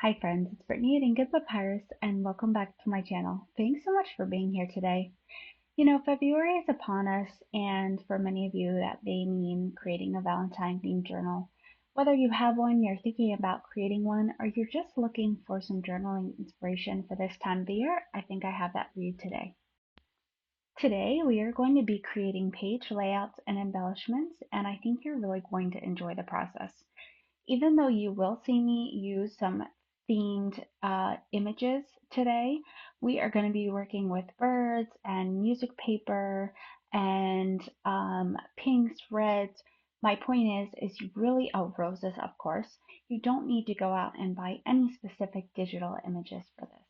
Hi friends, it's Brittany at Ingot Papyrus and welcome back to my channel. Thanks so much for being here today. February is upon us, and for many of you that may mean creating a Valentine themed journal. Whether you have one, you're thinking about creating one, or you're just looking for some journaling inspiration for this time of the year, I think I have that for you today. Today we are going to be creating page layouts and embellishments, and I think you're really going to enjoy the process. Even though you will see me use some themed images today, we are going to be working with birds and music paper and pinks, reds. My point is you really, oh, roses, of course. You don't need to go out and buy any specific digital images for this.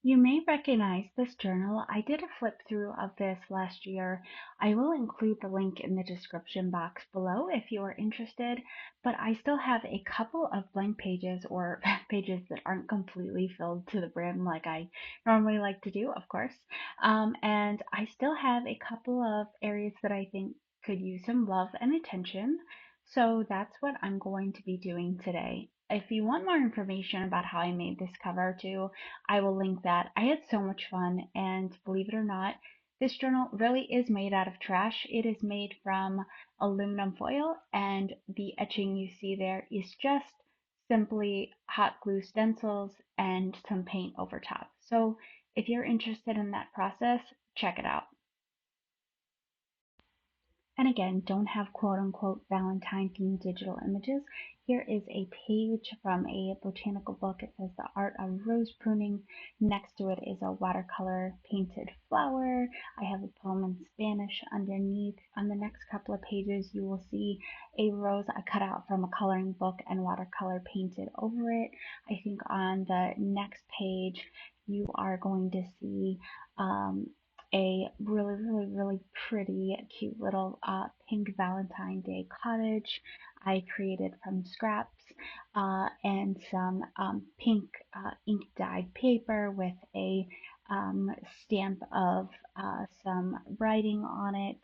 You may recognize this journal. I did a flip through of this last year. I will include the link in the description box below if you are interested, but I still have a couple of blank pages or pages that aren't completely filled to the brim like I normally like to do, of course. And I still have a couple of areas that I think could use some love and attention. So that's what I'm going to be doing today. If you want more information about how I made this cover too, I will link that. I had so much fun, and believe it or not, this journal really is made out of trash. It is made from aluminum foil, and the etching you see there is just simply hot glue stencils and some paint over top. So if you're interested in that process, check it out. And again, don't have quote unquote Valentine themed digital images. Here is a page from a botanical book. It says The Art of Rose Pruning. Next to it is a watercolor painted flower. I have a poem in Spanish underneath. On the next couple of pages, you will see a rose I cut out from a coloring book and watercolor painted over it. I think on the next page, you are going to see a really pretty, cute little pink Valentine Day cottage I created from scraps and some pink ink dyed paper with a stamp of some writing on it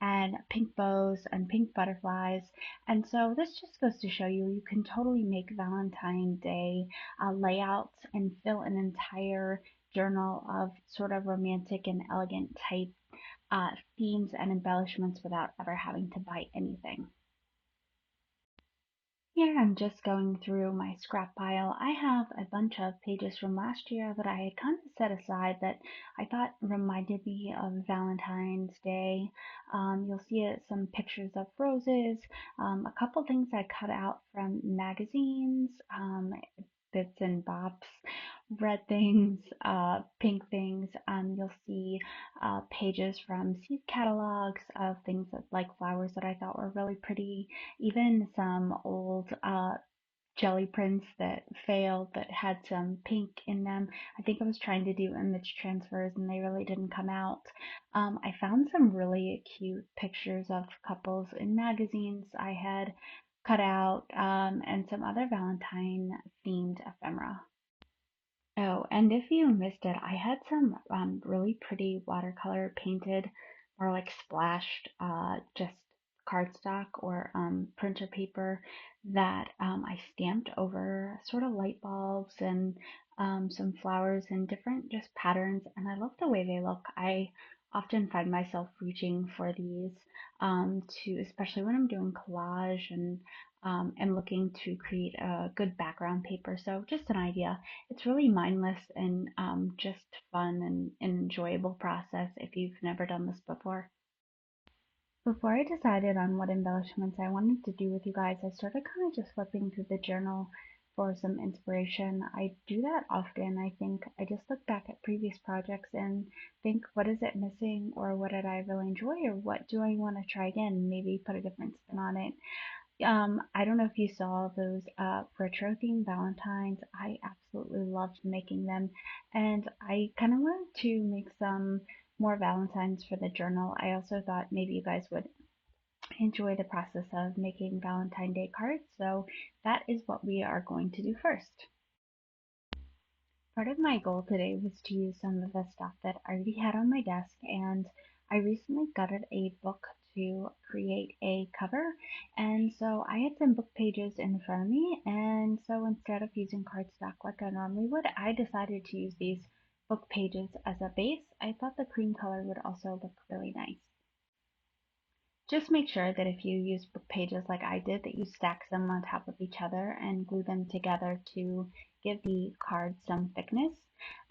and pink bows and pink butterflies. And so this just goes to show you can totally make Valentine Day layouts and fill an entire journal of sort of romantic and elegant type themes and embellishments without ever having to buy anything. Here I'm just going through my scrap pile. I have a bunch of pages from last year that I had kind of set aside that I thought reminded me of Valentine's Day. You'll see some pictures of roses, a couple things I cut out from magazines, bits and bops, red things, pink things. You'll see pages from seed catalogs of things like flowers that I thought were really pretty, even some old jelly prints that failed that had some pink in them. I think I was trying to do image transfers and they really didn't come out. I found some really cute pictures of couples in magazines I had cut out and some other Valentine themed ephemera. Oh, and if you missed it, I had some really pretty watercolor painted or like splashed just cardstock or printer paper that I stamped over sort of light bulbs and some flowers and different just patterns. And I love the way they look. I often find myself reaching for these to, especially when I'm doing collage and looking to create a good background paper. So just an idea. It's really mindless and just fun and an enjoyable process if you've never done this before. Before I decided on what embellishments I wanted to do with you guys, I started kind of just flipping through the journal for some inspiration. I do that often. I think I just look back at previous projects and think, what is it missing, or what did I really enjoy, or what do I want to try again? Maybe put a different spin on it. I don't know if you saw those retro themed Valentines. I absolutely loved making them, and I kind of wanted to make some more Valentines for the journal. I also thought maybe you guys would enjoy the process of making Valentine Day cards, so that is what we are going to do first. Part of my goal today was to use some of the stuff that I already had on my desk, and I recently gutted a book to create a cover, and so So I had some book pages in front of me, and so instead of using cardstock like I normally would, I decided to use these book pages as a base. I thought the cream color would also look really nice. Just make sure that if you use book pages like I did, that you stack them on top of each other and glue them together to give the card some thickness.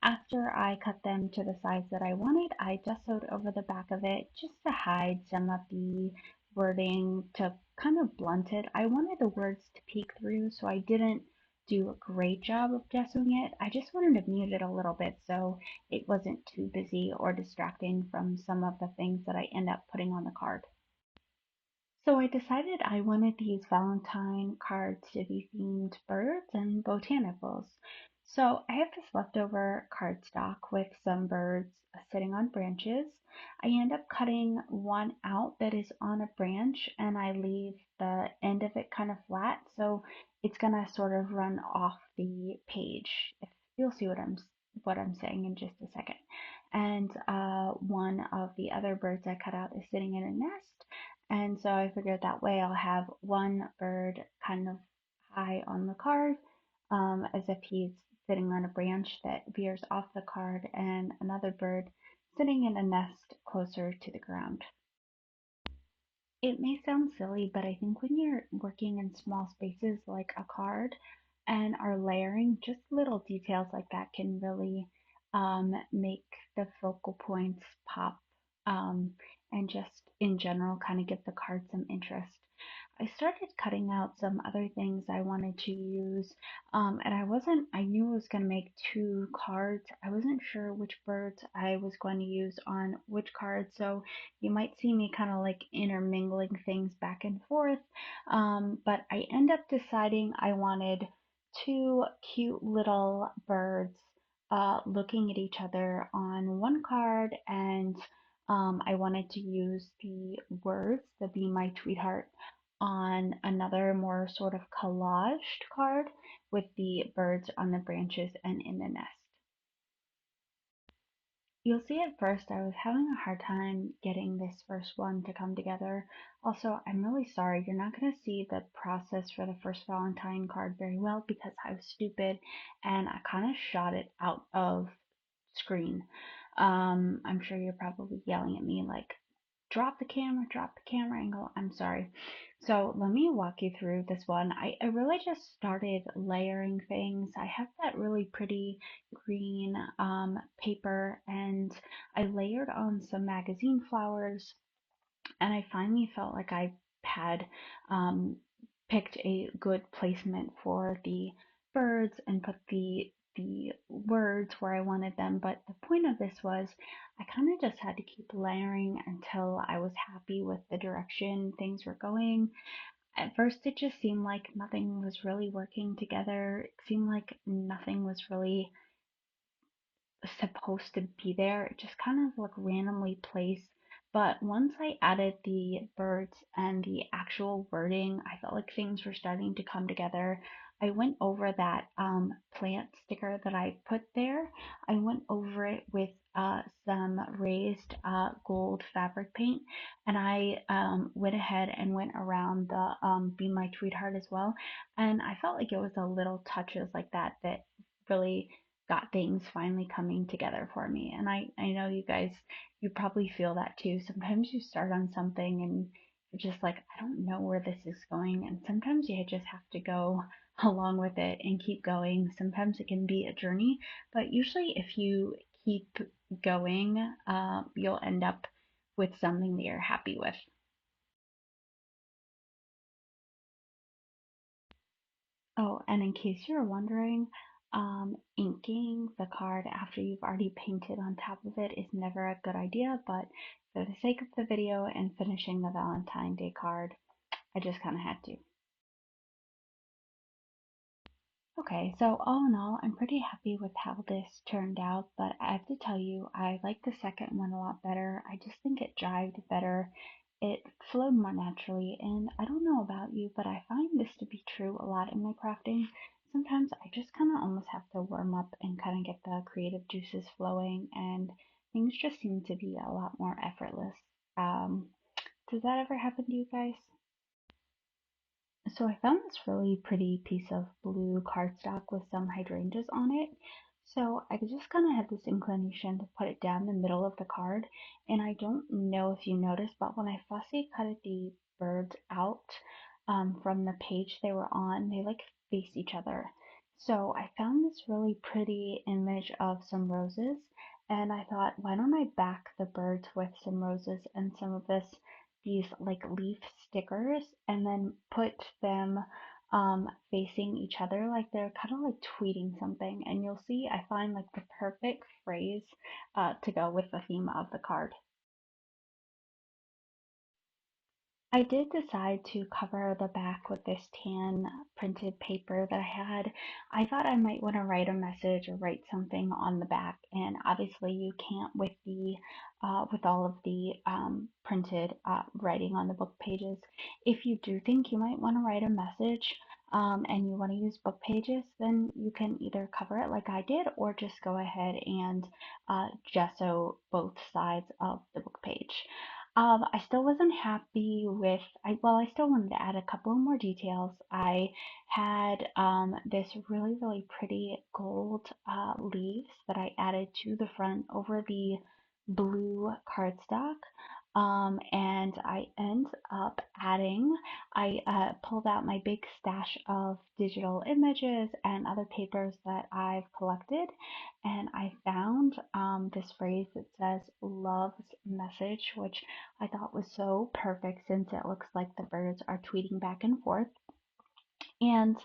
After I cut them to the size that I wanted, I just sewed over the back of it just to hide some of the wording to kind of blunt it. I wanted the words to peek through, so I didn't do a great job of gessoing it. I just wanted to mute it a little bit so it wasn't too busy or distracting from some of the things that I end up putting on the card. So I decided I wanted these Valentine cards to be themed birds and botanicals. So I have this leftover cardstock with some birds sitting on branches. I end up cutting one out that is on a branch and I leave the end of it kind of flat. So it's gonna sort of run off the page. If you'll see what I'm saying in just a second. And one of the other birds I cut out is sitting in a nest. And so I figured that way I'll have one bird kind of high on the card, as if he's sitting on a branch that veers off the card, and another bird sitting in a nest closer to the ground. It may sound silly, but I think when you're working in small spaces like a card and are layering, just little details like that can really make the focal points pop, and just in general kind of give the card some interest. I started cutting out some other things I wanted to use, and I knew I was going to make two cards. I wasn't sure which birds I was going to use on which card, so you might see me kind of like intermingling things back and forth. But I end up deciding I wanted two cute little birds looking at each other on one card, and I wanted to use the words, the Be My Tweetheart, on another more sort of collaged card with the birds on the branches and in the nest. You'll see at first I was having a hard time getting this first one to come together. Also, I'm really sorry, you're not going to see the process for the first Valentine card very well because I was stupid and I kind of shot it out of screen. I'm sure you're probably yelling at me like, drop the camera angle. I'm sorry. So let me walk you through this one. I really just started layering things. I have that really pretty green paper and I layered on some magazine flowers and I finally felt like I had um, picked a good placement for the birds and put the words where I wanted them. But the point of this was I kind of just had to keep layering until I was happy with the direction things were going. At first, it just seemed like nothing was really working together. It seemed like nothing was really supposed to be there. It just kind of like randomly placed. But once I added the birds and the actual wording, I felt like things were starting to come together. I went over that plant sticker that I put there. I went over it with some raised gold fabric paint, and I went ahead and went around the Be My Tweetheart as well. And I felt like it was a little touches like that that really got things finally coming together for me. And I know you guys, you probably feel that too. Sometimes you start on something and you're just like, I don't know where this is going. And sometimes you just have to go along with it and keep going. Sometimes it can be a journey, but usually if you keep going, you'll end up with something that you're happy with. Oh, and in case you're wondering, inking the card after you've already painted on top of it is never a good idea, but for the sake of the video and finishing the Valentine Day card, I just kind of had to. Okay, so all in all, I'm pretty happy with how this turned out, but I have to tell you, I like the second one a lot better. I just think it jived better. It flowed more naturally, and I don't know about you, but I find this to be true a lot in my crafting. Sometimes I just kind of almost have to warm up and kind of get the creative juices flowing, and things just seem to be a lot more effortless. Um, does that ever happen to you guys? So I found this really pretty piece of blue cardstock with some hydrangeas on it. So I just kind of had this inclination to put it down the middle of the card. And I don't know if you noticed, but when I fussy cutted the birds out from the page they were on, they like face each other. So I found this really pretty image of some roses. And I thought, why don't I back the birds with some roses and some of these like leaf stickers and then put them facing each other like they're kind of like tweeting something. And you'll see I find like the perfect phrase to go with the theme of the card. I did decide to cover the back with this tan printed paper that I had. I thought I might want to write a message or write something on the back, and obviously you can't with the with all of the printed writing on the book pages. If you do think you might want to write a message and you want to use book pages, then you can either cover it like I did, or just go ahead and gesso both sides of the book page. I still wasn't happy with, I still wanted to add a couple more details. I had this really, really pretty gold leaves that I added to the front over the blue cardstock. And I end up adding, I pulled out my big stash of digital images and other papers that I've collected, and I found this phrase that says love's message, which I thought was so perfect since it looks like the birds are tweeting back and forth. And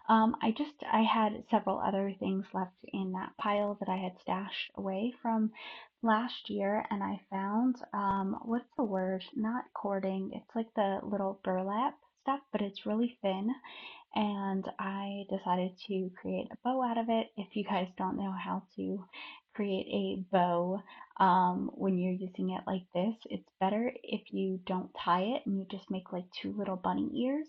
I had several other things left in that pile that I had stashed away from last year, and I found, what's the word? Not cording. It's like the little burlap stuff, but it's really thin, and I decided to create a bow out of it. If you guys don't know how to create a bow when you're using it like this, it's better if you don't tie it and you just make like two little bunny ears,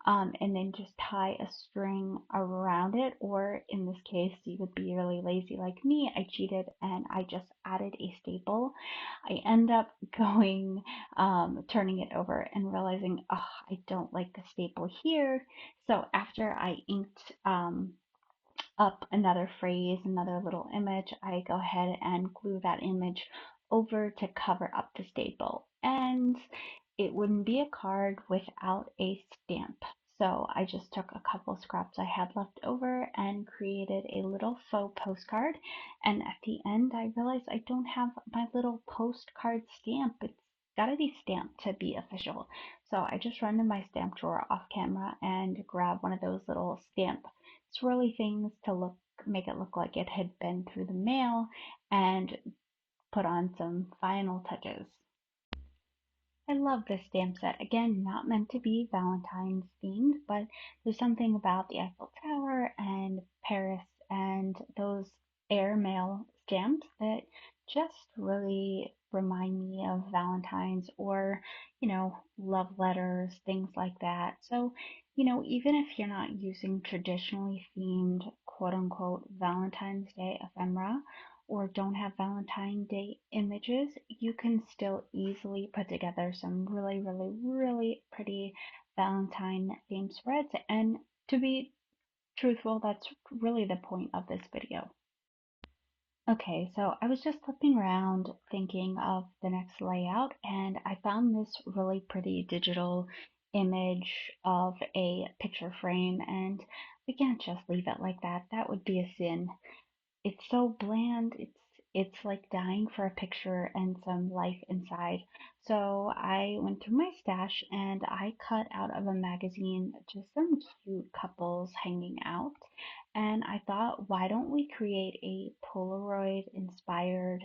and then just tie a string around it. Or in this case, you would be really lazy like me. I cheated and I just added a staple. I end up going turning it over and realizing, oh, I don't like the staple here. So after I inked up another phrase, another little image, I go ahead and glue that image over to cover up the staple. And it wouldn't be a card without a stamp. So I just took a couple scraps I had left over and created a little faux postcard. And at the end, I realized I don't have my little postcard stamp. It's gotta be stamped to be official. So I just run to my stamp drawer off camera and grab one of those little stamp swirly things to make it look like it had been through the mail and put on some final touches. I love this stamp set. Again, not meant to be Valentine's themed, but there's something about the Eiffel Tower and Paris and those airmail stamps that just really remind me of Valentine's, or, love letters, things like that. So, even if you're not using traditionally themed quote unquote Valentine's Day ephemera, or don't have Valentine Day images, you can still easily put together some really, really, really pretty Valentine themed spreads. And to be truthful, that's really the point of this video. Okay, so I was just flipping around thinking of the next layout, and I found this really pretty digital image of a picture frame, and we can't just leave it like that. That would be a sin. It's so bland. It's like dying for a picture and some life inside. So I went through my stash and I cut out of a magazine just some cute couples hanging out. And I thought, why don't we create a Polaroid inspired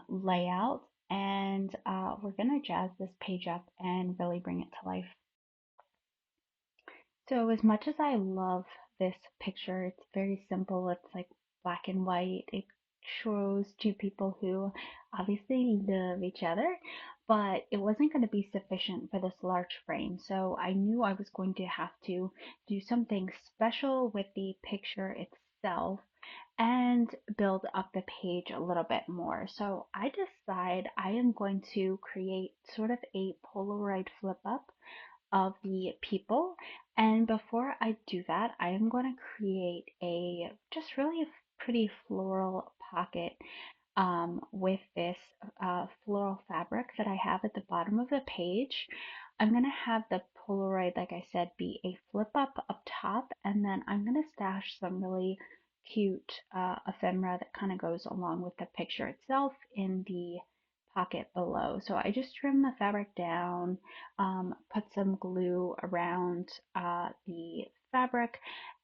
layout? And we're gonna jazz this page up and really bring it to life. So as much as I love this picture, it's very simple. It's like black and white. It shows two people who obviously love each other, but it wasn't going to be sufficient for this large frame. So I knew I was going to have to do something special with the picture itself and build up the page a little bit more. So I decide I am going to create sort of a Polaroid flip up of the people. And before I do that, I am going to create a just really pretty floral pocket with this floral fabric that I have at the bottom of the page. I'm going to have the Polaroid, like I said, be a flip up top, and then I'm going to stash some really cute ephemera that kind of goes along with the picture itself in the pocket below. So I just trim the fabric down, put some glue around the fabric,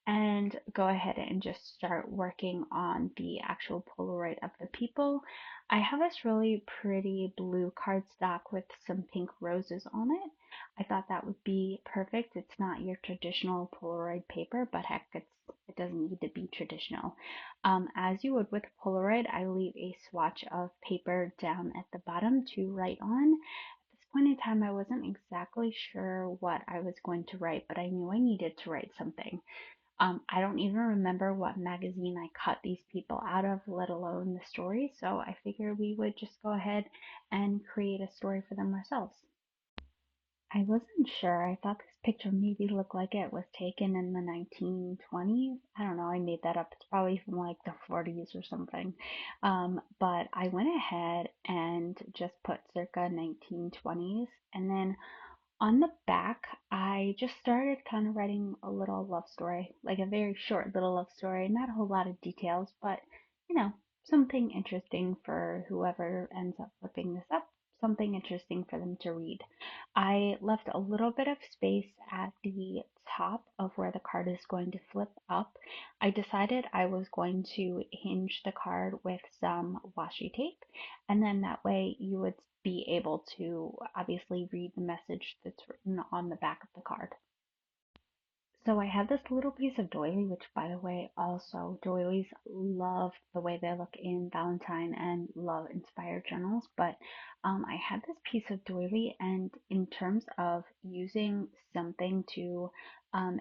and go ahead and just start working on the actual Polaroid of the people. I have this really pretty blue cardstock with some pink roses on it. I thought that would be perfect. It's not your traditional Polaroid paper, but heck, it doesn't need to be traditional. As you would with Polaroid, I leave a swatch of paper down at the bottom to write on. At this point in time, I wasn't exactly sure what I was going to write, but I knew I needed to write something. I don't even remember what magazine I cut these people out of, let alone the story, so I figured we would just go ahead and create a story for them ourselves. I wasn't sure. I thought this picture maybe looked like it was taken in the 1920s. I don't know, I made that up. It's probably from like the 40s or something. But I went ahead and just put circa 1920s, and then on the back, I just started kind of writing a little love story, like a very short little love story, not a whole lot of details, but you know, something interesting for whoever ends up flipping this up, something interesting for them to read. I left a little bit of space at the top of where the card is going to flip up. I decided I was going to hinge the card with some washi tape, and then that way you would be able to obviously read the message that's written on the back of the card. So I have this little piece of doily, which by the way, also doilies love the way they look in Valentine and love inspired journals. But I had this piece of doily, and in terms of using something to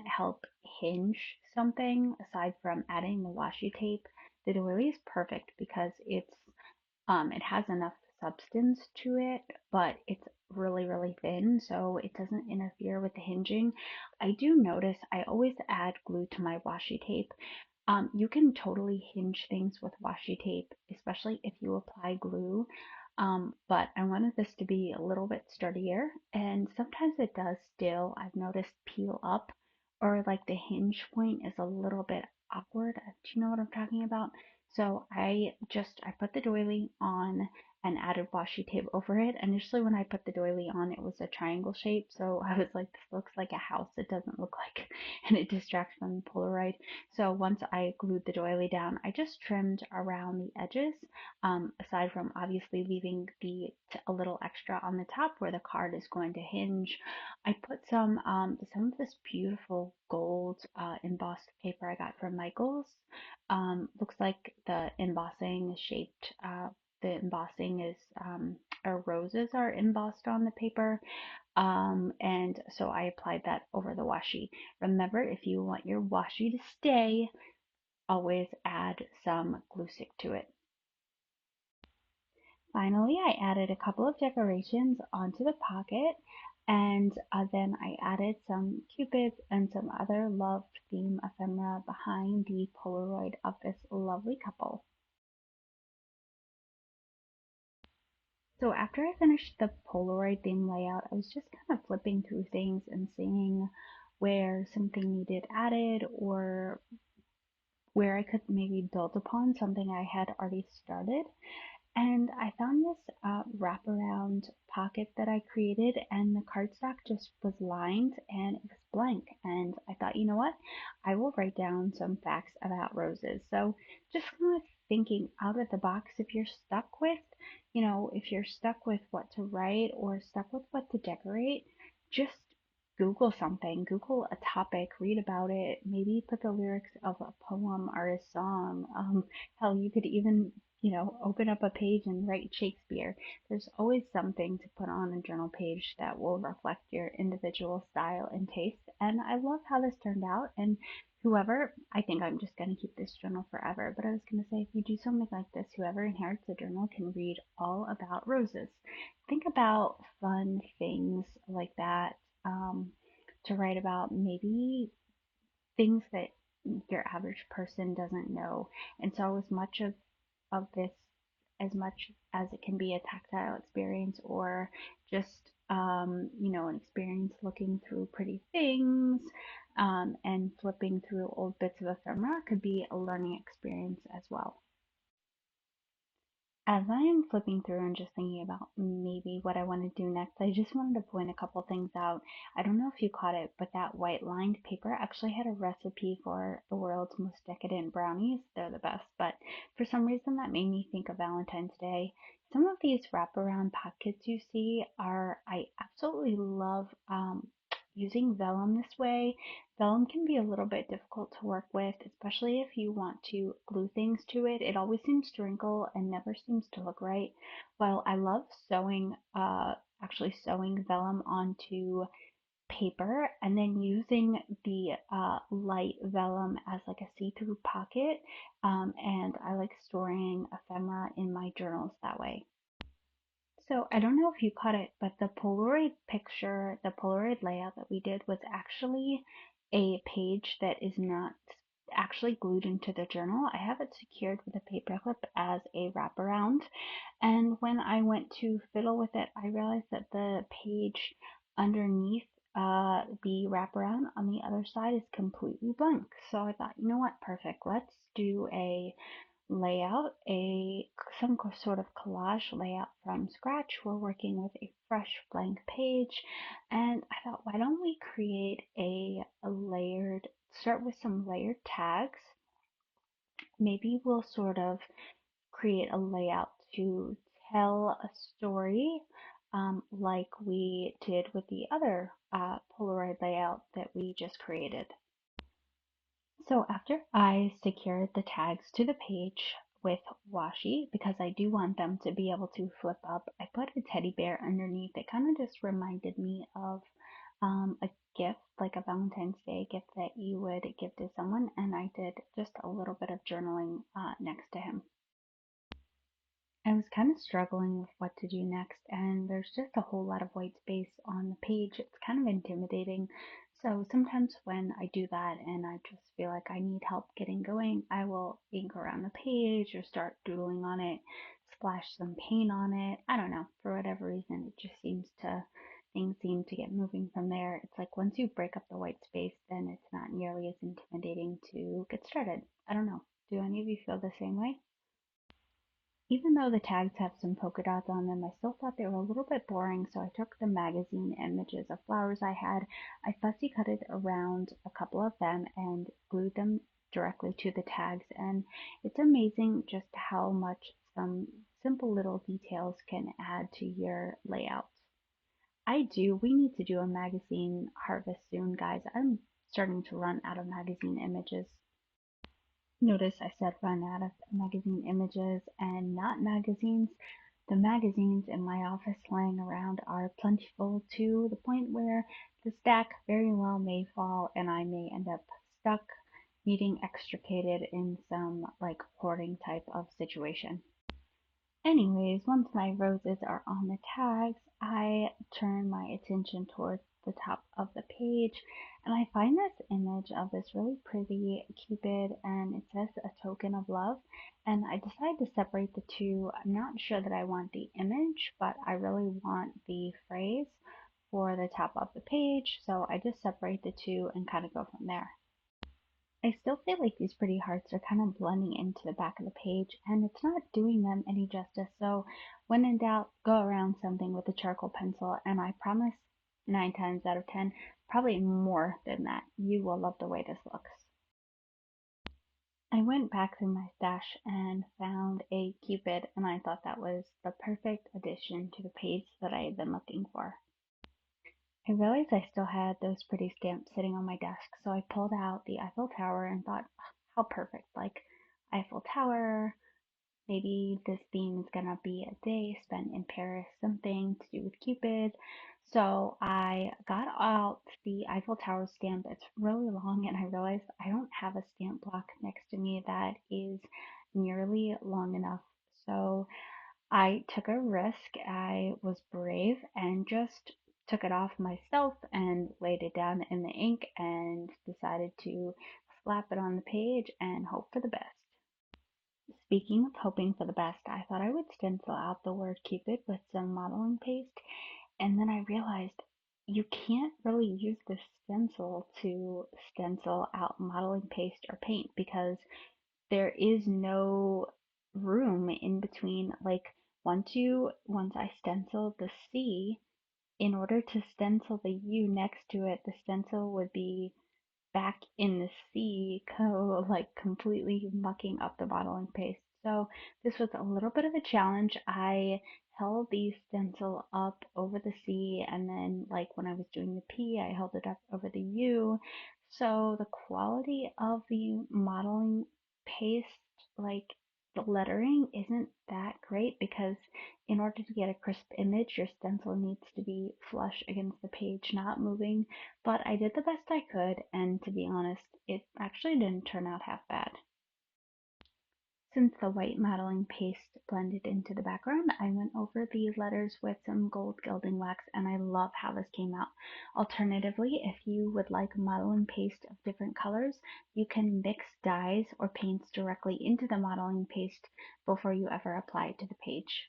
help hinge something aside from adding the washi tape, the doily is perfect because it has enough substance to it, but it's really, really thin, so it doesn't interfere with the hinging. I do notice I always add glue to my washi tape. You can totally hinge things with washi tape, especially if you apply glue. But I wanted this to be a little bit sturdier, and sometimes it does still, I've noticed, peel up, or like the hinge point is a little bit awkward. Do you know what I'm talking about? So I put the doily on and added washi tape over it. Initially when I put the doily on, it was a triangle shape, so I was like, this looks like a house. It doesn't look like, and it distracts from the Polaroid. So once I glued the doily down, I just trimmed around the edges, aside from obviously leaving a little extra on the top where the card is going to hinge. I put some of this beautiful gold embossed paper I got from Michaels. Looks like the embossing is shaped, the embossing is, or roses are embossed on the paper. And so I applied that over the washi. Remember, if you want your washi to stay, always add some glue stick to it. Finally, I added a couple of decorations onto the pocket, and then I added some cupids and some other love theme ephemera behind the Polaroid of this lovely couple. So after I finished the Polaroid theme layout, I was just kind of flipping through things and seeing where something needed added or where I could maybe build upon something I had already started. And I found this wraparound pocket that I created, and the cardstock just was lined and it was blank. And I thought, you know what? I will write down some facts about roses. So just kind of thinking out of the box, if you're stuck with what to write or stuck with what to decorate, just Google something, Google a topic, read about it, maybe put the lyrics of a poem or a song. Hell, you could even open up a page and write Shakespeare. There's always something to put on a journal page that will reflect your individual style and taste. And I love how this turned out. And I think I'm just going to keep this journal forever. But I was going to say, if you do something like this, whoever inherits the journal can read all about roses. Think about fun things like that. to write about maybe things that your average person doesn't know. And so as much of this, as much as it can be a tactile experience or just an experience looking through pretty things and flipping through old bits of ephemera could be a learning experience as well. As I am flipping through and just thinking about maybe what I want to do next, I just wanted to point a couple things out. I don't know if you caught it, but that white lined paper actually had a recipe for the world's most decadent brownies. They're the best, but for some reason that made me think of Valentine's Day. Some of these wraparound pockets you see I absolutely love using vellum this way. Vellum can be a little bit difficult to work with, especially if you want to glue things to it. It always seems to wrinkle and never seems to look right. While I love actually sewing vellum onto paper and then using the light vellum as like a see-through pocket. And I like storing ephemera in my journals that way. So I don't know if you caught it, but the Polaroid layout that we did was actually a page that is not actually glued into the journal. I have it secured with a paperclip as a wraparound. And when I went to fiddle with it, I realized that the page underneath the wraparound on the other side is completely blank. So I thought, you know what, perfect. Let's do a layout, some sort of collage layout from scratch. We're working with a fresh blank page, and I thought, why don't we create start with some layered tags. Maybe we'll sort of create a layout to tell a story, like we did with the other Polaroid layout that we just created. So after I secured the tags to the page with washi, because I do want them to be able to flip up, I put a teddy bear underneath. It kind of just reminded me of a gift, like a Valentine's Day gift that you would give to someone, and I did just a little bit of journaling next to him. I was kind of struggling with what to do next, and there's just a whole lot of white space on the page. It's kind of intimidating. So sometimes when I do that and I just feel like I need help getting going, I will ink around the page or start doodling on it, splash some paint on it. I don't know. For whatever reason, it just things seem to get moving from there. It's like once you break up the white space, then it's not nearly as intimidating to get started. I don't know. Do any of you feel the same way? Even though the tags have some polka dots on them, I still thought they were a little bit boring, so I took the magazine images of flowers I had, I fussy cutted around a couple of them and glued them directly to the tags, and it's amazing just how much some simple little details can add to your layouts. We need to do a magazine harvest soon, guys. I'm starting to run out of magazine images. Notice I said run out of magazine images and not magazines. The magazines in my office lying around are plentiful to the point where the stack very well may fall and I may end up stuck, needing extricated in some like hoarding type of situation. Anyways, once my roses are on the tags, I turn my attention towards the top of the page and I find this image of this really pretty Cupid and it says a token of love, and I decide to separate the two. I'm not sure that I want the image, but I really want the phrase for the top of the page, so I just separate the two and kind of go from there. I still feel like these pretty hearts are kind of blending into the back of the page and it's not doing them any justice. So when in doubt, go around something with a charcoal pencil and I promise 9 times out of 10, probably more than that, you will love the way this looks. I went back through my stash and found a Cupid and I thought that was the perfect addition to the page that I had been looking for. I realized I still had those pretty stamps sitting on my desk, so I pulled out the Eiffel Tower and thought, "Ah, how perfect. Like, Eiffel Tower, maybe this theme is gonna be a day spent in Paris, something to do with Cupid." So I got out the Eiffel Tower stamp. It's really long, and I realized I don't have a stamp block next to me that is nearly long enough. So I took a risk. I was brave and just took it off myself and laid it down in the ink and decided to slap it on the page and hope for the best. Speaking of hoping for the best, I thought I would stencil out the word Cupid with some modeling paste, and then I realized you can't really use this stencil to stencil out modeling paste or paint because there is no room in between. Like once I stenciled the C, in order to stencil the U next to it, the stencil would be back in the sea, like completely mucking up the modeling paste. So this was a little bit of a challenge. I held the stencil up over the C, and then like when I was doing the P, I held it up over the U. So the quality of the modeling paste, like the lettering, isn't that great because in order to get a crisp image, your stencil needs to be flush against the page, not moving, but I did the best I could, and to be honest, it actually didn't turn out half bad. Since the white modeling paste blended into the background, I went over the letters with some gold gilding wax, and I love how this came out. Alternatively, if you would like modeling paste of different colors, you can mix dyes or paints directly into the modeling paste before you ever apply it to the page.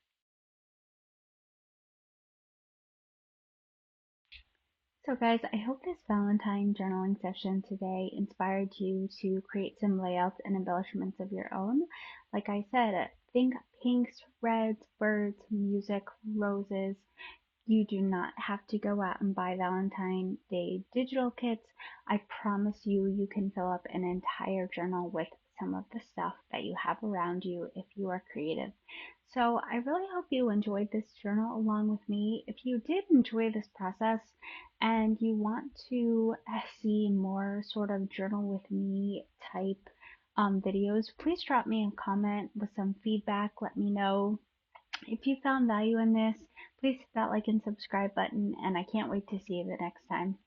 So guys, I hope this Valentine journaling session today inspired you to create some layouts and embellishments of your own. Like I said, think pinks, reds, birds, music, roses. You do not have to go out and buy Valentine Day digital kits. I promise you, you can fill up an entire journal with some of the stuff that you have around you if you are creative. So I really hope you enjoyed this journal along with me. If you did enjoy this process and you want to see more sort of journal with me type videos, please drop me a comment with some feedback. Let me know if you found value in this. Please hit that like and subscribe button, and I can't wait to see you the next time.